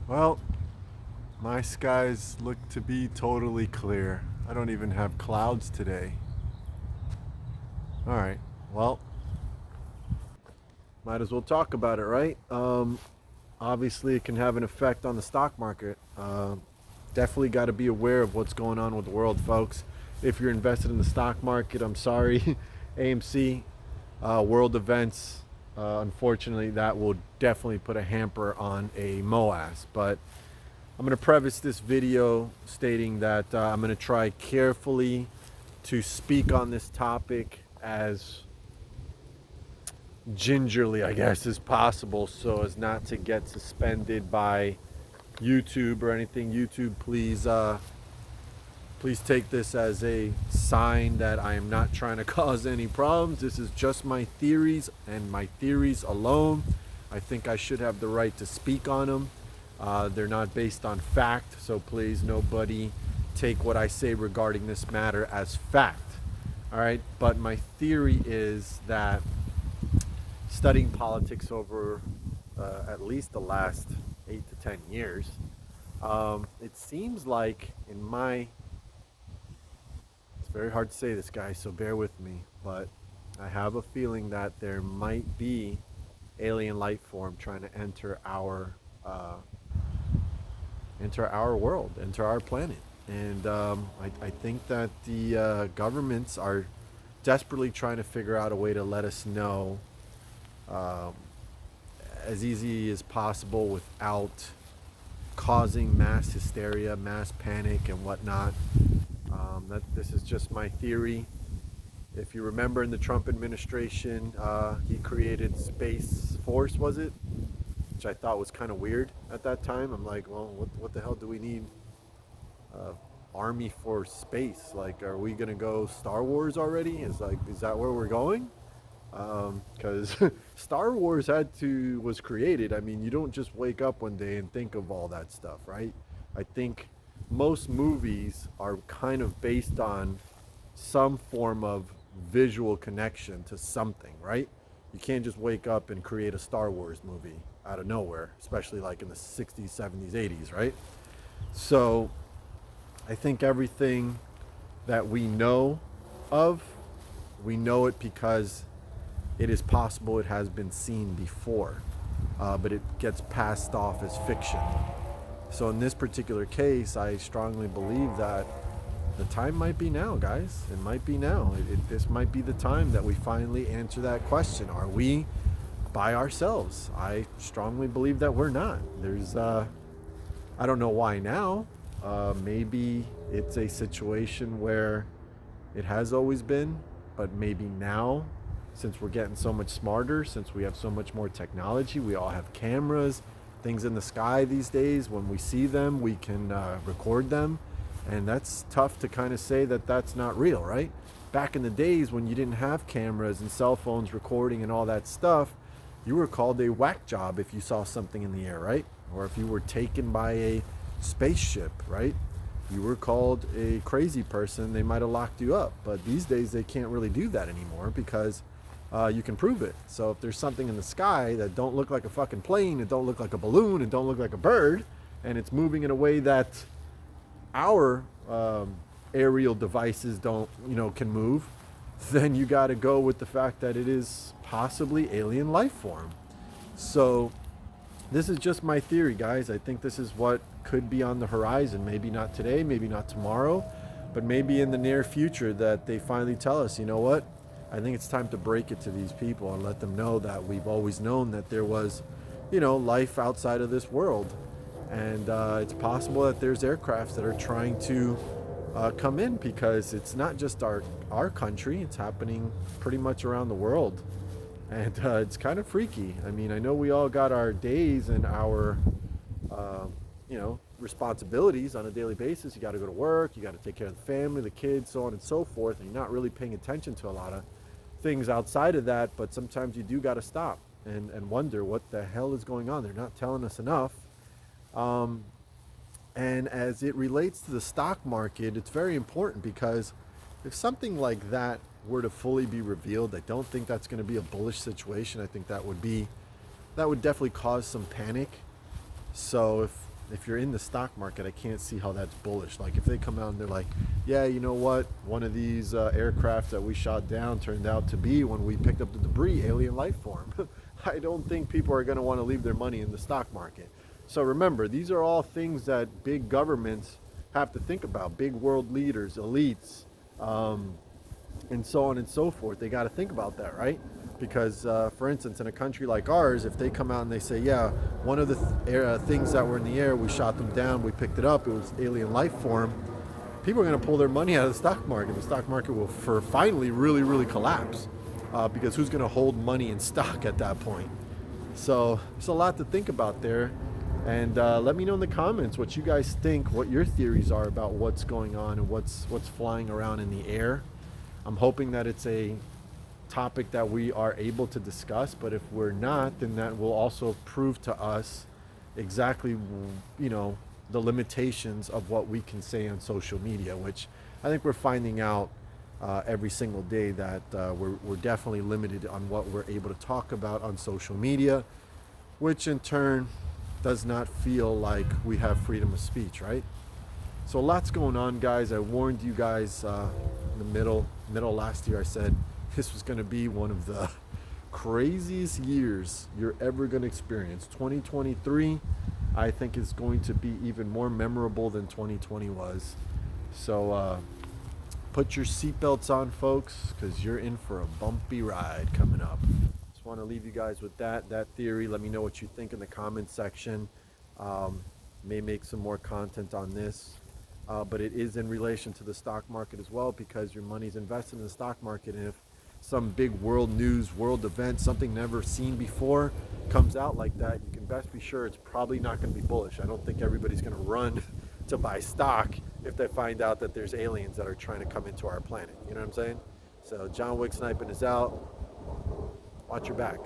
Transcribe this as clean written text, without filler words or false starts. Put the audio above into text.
Well, my skies look to be totally clear. I don't even have clouds today. All right. Well, might as well talk about it, right? Obviously, it can have an effect on the stock market. Definitely got to be aware of what's going on with the world, folks. If you're invested in the stock market, I'm sorry, AMC, world events. Unfortunately, that will definitely put a hamper on a MOAS. But I'm going to preface this video stating that I'm going to try carefully to speak on this topic as gingerly, I guess, as possible so as not to get suspended by YouTube or anything. YouTube, please take this as a sign that I am not trying to cause any problems. This is just my theories and my theories alone. I think I should have the right to speak on them. They're not based on fact, so please, nobody take what I say regarding this matter as fact. All right, but my theory is that studying politics over at least the last 8 to 10 years, it seems like it's very hard to say this, guys, so bear with me, but I have a feeling that there might be alien life form trying to enter our world, enter our planet. And I think that the governments are desperately trying to figure out a way to let us know um, as easy as possible without causing mass hysteria, mass panic, and whatnot. That this is just my theory. If you remember, in the Trump administration, he created Space Force, was it? Which I thought was kind of weird at that time. I'm like, well, what the hell do we need army for space? Like, are we gonna go Star Wars already? Is that where we're going? Because Star Wars was created. I mean, you don't just wake up one day and think of all that stuff, right? I think most movies are kind of based on some form of visual connection to something, right? You can't just wake up and create a Star Wars movie out of nowhere, especially like in the 60s, 70s, 80s, right? So I think everything that we know of, we know it because it is possible it has been seen before, but it gets passed off as fiction. So in this particular case, I strongly believe that the time might be now, guys. It might be now. This might be the time that we finally answer that question. Are we by ourselves? I strongly believe that we're not. I don't know why now. Maybe it's a situation where it has always been, but maybe now, since we're getting so much smarter, since we have so much more technology, we all have cameras, things in the sky these days. When we see them, we can record them. And that's tough to kind of say that that's not real, right? Back in the days when you didn't have cameras and cell phones recording and all that stuff, you were called a whack job if you saw something in the air, right? Or if you were taken by a spaceship, right? You were called a crazy person. They might have locked you up. But these days they can't really do that anymore because you can prove it. So if there's something in the sky that don't look like a fucking plane, it don't look like a balloon, it don't look like a bird, and it's moving in a way that our aerial devices can move, then you got to go with the fact that it is possibly alien life form. So this is just my theory, guys. I think this is what could be on the horizon. Maybe not today, maybe not tomorrow, but maybe in the near future that they finally tell us, you know what? I think it's time to break it to these people and let them know that we've always known that there was, life outside of this world. And it's possible that there's aircrafts that are trying to come in, because it's not just our country. It's happening pretty much around the world. And it's kind of freaky. I mean, I know we all got our days and our, responsibilities on a daily basis. You got to go to work. You got to take care of the family, the kids, so on and so forth. And you're not really paying attention to a lot of things outside of that. But sometimes you do got to stop and wonder what the hell is going on. They're not telling us enough. And as it relates to the stock market, it's very important, because if something like that were to fully be revealed, I don't think that's going to be a bullish situation. I think that would definitely cause some panic. So if if you're in the stock market, I can't see how that's bullish. Like if they come out and they're like, yeah, you know what, one of these aircraft that we shot down turned out to be, when we picked up the debris, alien life form. I don't think people are going to want to leave their money in the stock market. So remember, these are all things that big governments have to think about. Big world leaders, elites, and so on and so forth. They got to think about that, right? Because, for instance, in a country like ours, if they come out and they say, yeah, one of the things that were in the air, we shot them down, we picked it up, it was alien life form, people are going to pull their money out of the stock market. The stock market will finally really, really collapse, because who's going to hold money in stock at that point? So there's a lot to think about there. And let me know in the comments what you guys think, what your theories are about what's going on and what's flying around in the air. I'm hoping that it's a topic that we are able to discuss, but if we're not, then that will also prove to us exactly, the limitations of what we can say on social media, which I think we're finding out every single day that we're definitely limited on what we're able to talk about on social media, which in turn does not feel like we have freedom of speech, right? So lots going on, guys. I warned you guys in the middle last year. I said this was going to be one of the craziest years you're ever going to experience. 2023, I think, is going to be even more memorable than 2020 was. So put your seatbelts on, folks, because you're in for a bumpy ride coming up. Just want to leave you guys with that theory. Let me know what you think in the comments section. May make some more content on this. But it is in relation to the stock market as well, because your money's invested in the stock market, and if some big world news, world event, something never seen before comes out like that, you can best be sure it's probably not going to be bullish. I don't think everybody's going to run to buy stock if they find out that there's aliens that are trying to come into our planet. You know what I'm saying? So John Wick Sniping is out. Watch your back.